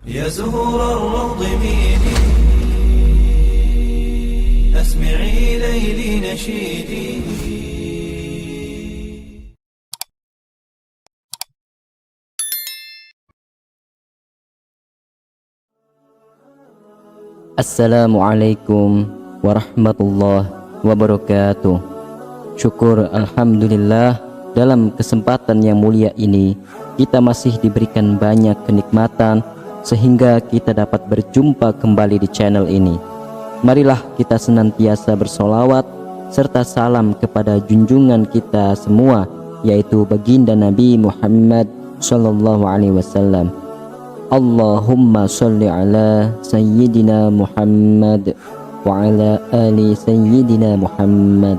يا زهور الروض ميدي أسمعي ليلي نشيدي. Assalamualaikum warahmatullahi wabarakatuh. Syukur alhamdulillah, dalam kesempatan yang mulia ini kita masih diberikan banyak kenikmatan sehingga kita dapat berjumpa kembali di channel ini. Marilah kita senantiasa bersolawat serta salam kepada junjungan kita semua, yaitu baginda Nabi Muhammad sallallahu alaihi wasallam. Allahumma sholli ala sayyidina Muhammad wa ala ali sayyidina Muhammad.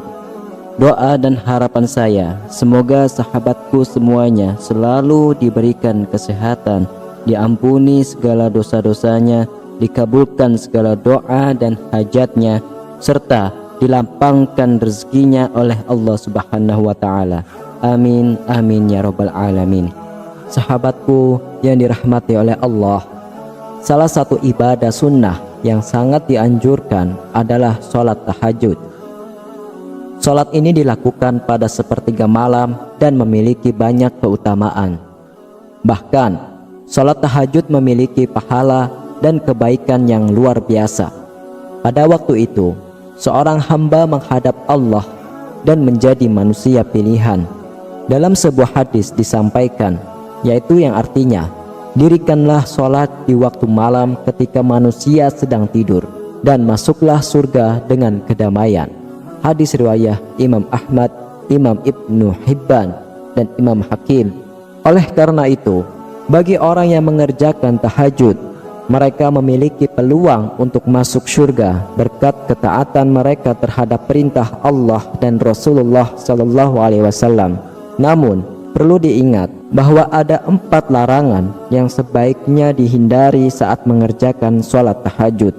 Doa dan harapan saya, semoga sahabatku semuanya selalu diberikan kesehatan, diampuni segala dosa-dosanya, dikabulkan segala doa dan hajatnya, serta dilapangkan rezekinya oleh Allah Subhanahu wa ta'ala. Amin, amin ya rabbal alamin. Sahabatku yang dirahmati oleh Allah, salah satu ibadah sunnah yang sangat dianjurkan adalah sholat tahajud. Sholat ini dilakukan pada sepertiga malam dan memiliki banyak keutamaan. Bahkan, sholat tahajud memiliki pahala dan kebaikan yang luar biasa. Pada waktu itu, seorang hamba menghadap Allah dan menjadi manusia pilihan. Dalam sebuah hadis disampaikan, yaitu yang artinya, dirikanlah sholat di waktu malam ketika manusia sedang tidur, dan masuklah surga dengan kedamaian. Hadis riwayat Imam Ahmad, Imam Ibnu Hibban, dan Imam Hakim. Oleh karena itu, bagi orang yang mengerjakan tahajud, mereka memiliki peluang untuk masuk surga berkat ketaatan mereka terhadap perintah Allah dan Rasulullah sallallahu alaihi wasallam. Namun, perlu diingat bahwa ada 4 larangan yang sebaiknya dihindari saat mengerjakan sholat tahajud,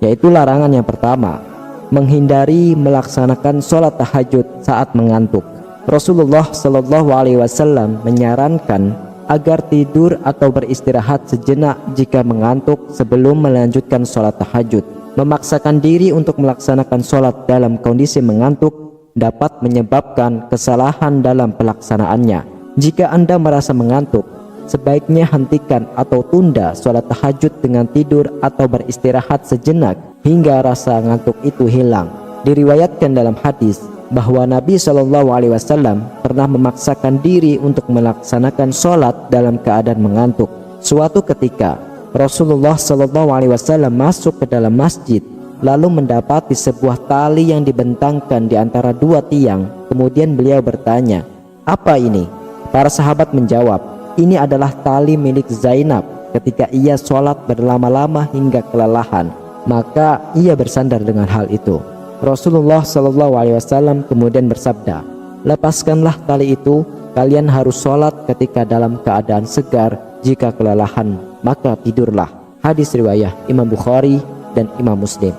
yaitu larangan yang pertama, menghindari melaksanakan sholat tahajud saat mengantuk. Rasulullah Shallallahu Alaihi Wasallam menyarankan agar tidur atau beristirahat sejenak jika mengantuk sebelum melanjutkan sholat tahajud. Memaksakan diri untuk melaksanakan sholat dalam kondisi mengantuk dapat menyebabkan kesalahan dalam pelaksanaannya. Jika Anda merasa mengantuk, sebaiknya hentikan atau tunda sholat tahajud dengan tidur atau beristirahat sejenak hingga rasa ngantuk itu hilang. Diriwayatkan dalam hadis bahwa Nabi Shallallahu Alaihi Wasallam pernah memaksakan diri untuk melaksanakan sholat dalam keadaan mengantuk. Suatu ketika, Rasulullah Shallallahu Alaihi Wasallam masuk ke dalam masjid, lalu mendapati sebuah tali yang dibentangkan di antara 2 tiang. Kemudian beliau bertanya, "Apa ini?" Para sahabat menjawab, "Ini adalah tali milik Zainab ketika ia sholat berlama-lama hingga kelelahan, maka ia bersandar dengan hal itu." Rasulullah Shallallahu Alaihi Wasallam kemudian bersabda, "Lepaskanlah tali itu, kalian harus sholat ketika dalam keadaan segar, jika kelelahan maka tidurlah." Hadis riwayat Imam Bukhari dan Imam Muslim.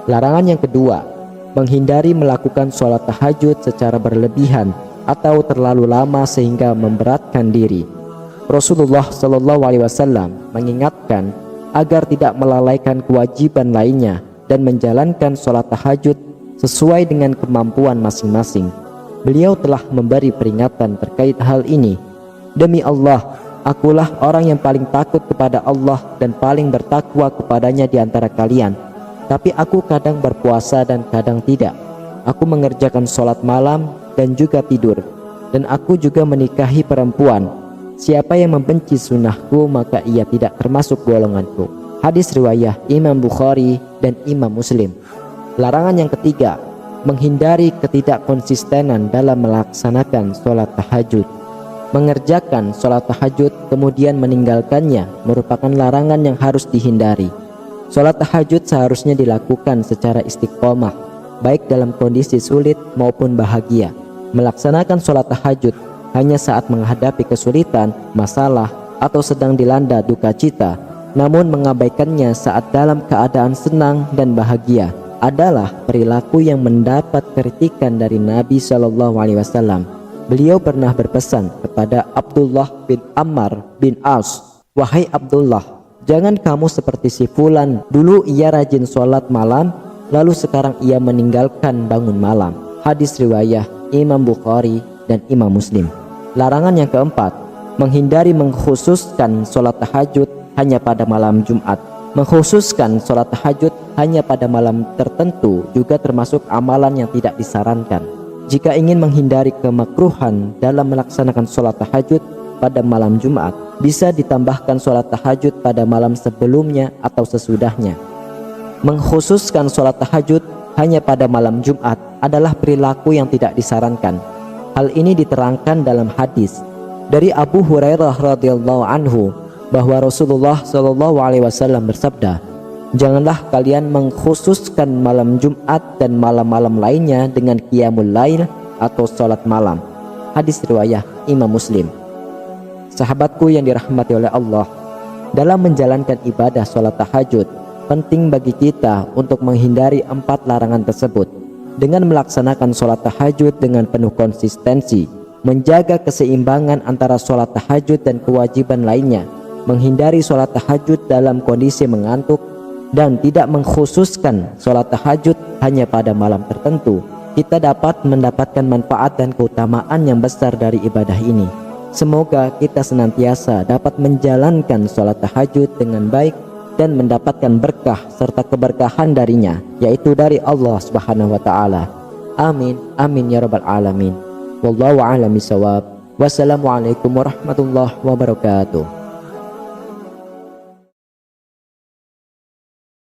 Larangan yang kedua, menghindari melakukan sholat tahajud secara berlebihan atau terlalu lama sehingga memberatkan diri. Rasulullah Shallallahu Alaihi Wasallam mengingatkan agar tidak melalaikan kewajiban lainnya dan menjalankan sholat tahajud sesuai dengan kemampuan masing-masing. Beliau telah memberi peringatan terkait hal ini. "Demi Allah, akulah orang yang paling takut kepada Allah dan paling bertakwa kepadanya di antara kalian. Tapi aku kadang berpuasa dan kadang tidak. Aku mengerjakan sholat malam dan juga tidur. Dan aku juga menikahi perempuan. Siapa yang membenci sunnahku, maka ia tidak termasuk golonganku." Hadis riwayat Imam Bukhari dan Imam Muslim. Larangan yang ketiga, menghindari ketidakkonsistenan dalam melaksanakan sholat tahajud. Mengerjakan sholat tahajud kemudian meninggalkannya merupakan larangan yang harus dihindari. Sholat tahajud seharusnya dilakukan secara istiqomah, baik dalam kondisi sulit maupun bahagia. Melaksanakan sholat tahajud hanya saat menghadapi kesulitan, masalah, atau sedang dilanda duka cita, namun mengabaikannya saat dalam keadaan senang dan bahagia adalah perilaku yang mendapat kritikan dari Nabi Shallallahu Alaihi Wasallam. Beliau pernah berpesan kepada Abdullah bin Ammar bin As, "Wahai Abdullah, Jangan kamu seperti si fulan, dulu ia rajin sholat malam, lalu sekarang ia meninggalkan bangun malam. Hadis riwayah Imam Bukhari dan Imam Muslim. Larangan yang keempat, menghindari mengkhususkan sholat tahajud hanya pada malam Jumat. Mengkhususkan sholat tahajud hanya pada malam tertentu juga termasuk amalan yang tidak disarankan. Jika ingin menghindari kemakruhan dalam melaksanakan sholat tahajud pada malam Jumat, bisa ditambahkan sholat tahajud pada malam sebelumnya atau sesudahnya. Mengkhususkan sholat tahajud hanya pada malam Jumat adalah perilaku yang tidak disarankan. Hal ini diterangkan dalam hadis dari Abu Hurairah radhiyallahu anhu bahwa Rasulullah shallallahu alaihi wasallam bersabda, "Janganlah kalian mengkhususkan malam Jumat dan malam-malam lainnya dengan qiyamul lail atau sholat malam." Hadis riwayah Imam Muslim. Sahabatku yang dirahmati oleh Allah, dalam menjalankan ibadah sholat tahajud, penting bagi kita untuk menghindari 4 larangan tersebut. Dengan melaksanakan sholat tahajud dengan penuh konsistensi, menjaga keseimbangan antara sholat tahajud dan kewajiban lainnya, menghindari sholat tahajud dalam kondisi mengantuk, dan tidak mengkhususkan sholat tahajud hanya pada malam tertentu, kita dapat mendapatkan manfaat dan keutamaan yang besar dari ibadah ini. Semoga kita senantiasa dapat menjalankan sholat tahajud dengan baik dan mendapatkan berkah serta keberkahan darinya, yaitu dari Allah Subhanahu wa Ta'ala. Amin, amin ya rabbal alamin. Wallahu a'lam bishawab. Wassalamualaikum warahmatullahi wabarakatuh.